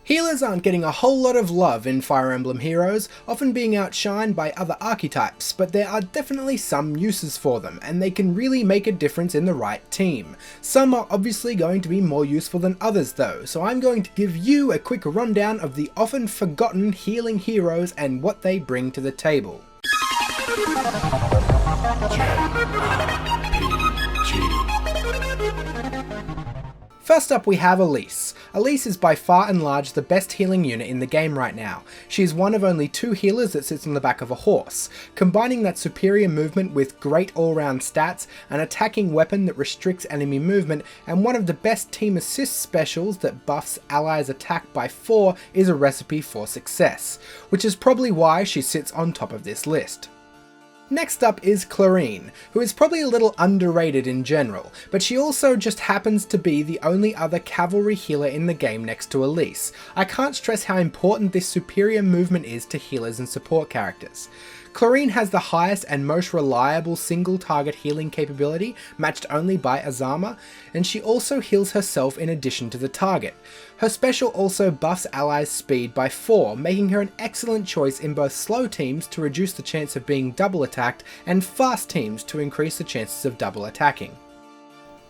Healers aren't getting a whole lot of love in Fire Emblem Heroes, often being outshined by other archetypes, but there are definitely some uses for them, and they can really make a difference in the right team. Some are obviously going to be more useful than others though, so I'm going to give you a quick rundown of the often forgotten healing heroes and what they bring to the table. First up we have Elise. Elise is by far and large the best healing unit in the game right now. She is one of only 2 healers that sits on the back of a horse. Combining that superior movement with great all-round stats, an attacking weapon that restricts enemy movement, and one of the best team assist specials that buffs allies' attack by 4 is a recipe for success, which is probably why she sits on top of this list. Next up is Clarine, who is probably a little underrated in general, but she also just happens to be the only other cavalry healer in the game next to Elise. I can't stress how important this superior movement is to healers and support characters. Chlorine has the highest and most reliable single target healing capability, matched only by Azuma, and she also heals herself in addition to the target. Her special also buffs allies' speed by 4, making her an excellent choice in both slow teams to reduce the chance of being double attacked, and fast teams to increase the chances of double attacking.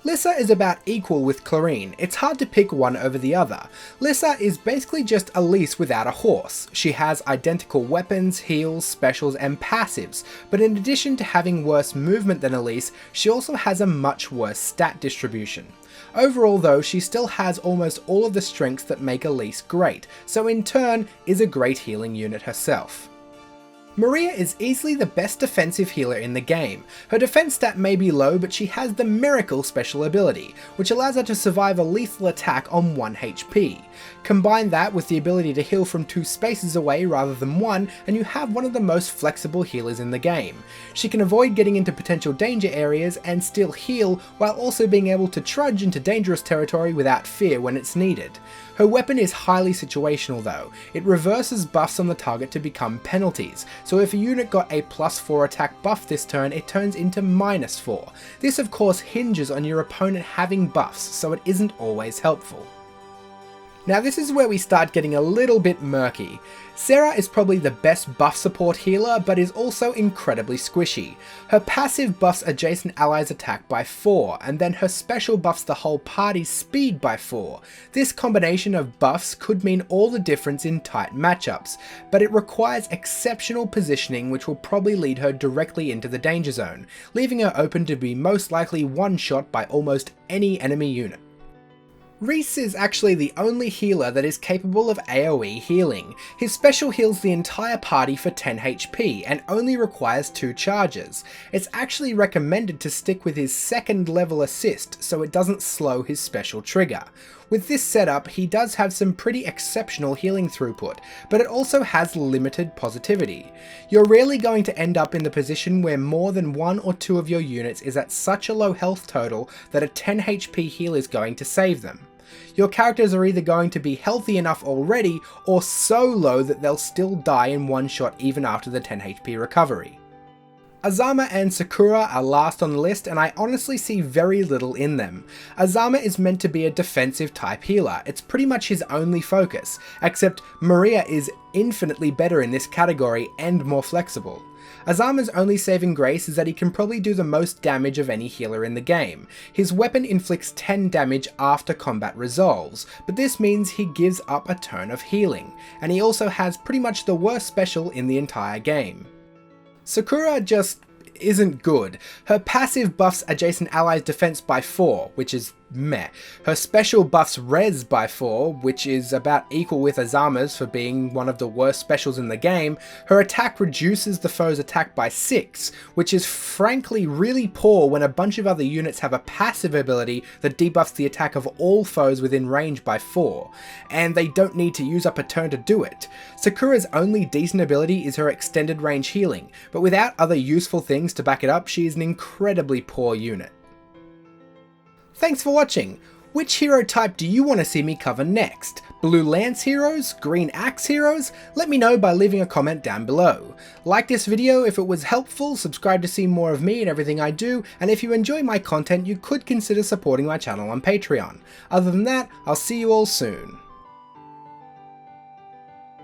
Lissa is about equal with Clarine. It's hard to pick one over the other. Lissa is basically just Elise without a horse. She has identical weapons, heals, specials, and passives, but in addition to having worse movement than Elise, she also has a much worse stat distribution. Overall though, she still has almost all of the strengths that make Elise great, so in turn is a great healing unit herself. Maria is easily the best defensive healer in the game. Her defense stat may be low, but she has the Miracle special ability, which allows her to survive a lethal attack on 1 HP. Combine that with the ability to heal from 2 spaces away rather than 1, and you have one of the most flexible healers in the game. She can avoid getting into potential danger areas and still heal, while also being able to trudge into dangerous territory without fear when it's needed. Her weapon is highly situational though. It reverses buffs on the target to become penalties, so if a unit got a +4 attack buff this turn, it turns into -4. This of course hinges on your opponent having buffs, so it isn't always helpful. Now this is where we start getting a little bit murky. Sera is probably the best buff support healer, but is also incredibly squishy. Her passive buffs adjacent allies' attack by 4, and then her special buffs the whole party's speed by 4. This combination of buffs could mean all the difference in tight matchups, but it requires exceptional positioning which will probably lead her directly into the danger zone, leaving her open to be most likely one-shot by almost any enemy unit. Rhys is actually the only healer that is capable of AoE healing. His special heals the entire party for 10 HP and only requires 2 charges. It's actually recommended to stick with his 2nd level assist so it doesn't slow his special trigger. With this setup, he does have some pretty exceptional healing throughput, but it also has limited positivity. You're rarely going to end up in the position where more than 1 or 2 of your units is at such a low health total that a 10 HP heal is going to save them. Your characters are either going to be healthy enough already, or so low that they'll still die in one shot even after the 10 HP recovery. Azuma and Sakura are last on the list, and I honestly see very little in them. Azuma is meant to be a defensive type healer. It's pretty much his only focus, except Maria is infinitely better in this category and more flexible. Azuma's only saving grace is that he can probably do the most damage of any healer in the game. His weapon inflicts 10 damage after combat resolves, but this means he gives up a turn of healing, and he also has pretty much the worst special in the entire game. Sakura just isn't good. Her passive buffs adjacent allies' defense by 4, which is meh. Her special buffs res by 4, which is about equal with Azuma's for being one of the worst specials in the game. Her attack reduces the foe's attack by 6, which is frankly really poor when a bunch of other units have a passive ability that debuffs the attack of all foes within range by 4, and they don't need to use up a turn to do it. Sakura's only decent ability is her extended range healing, but without other useful things to back it up, she is an incredibly poor unit. Thanks for watching! Which hero type do you want to see me cover next? Blue Lance Heroes? Green Axe Heroes? Let me know by leaving a comment down below. Like this video if it was helpful, subscribe to see more of me and everything I do, and if you enjoy my content you could consider supporting my channel on Patreon. Other than that, I'll see you all soon.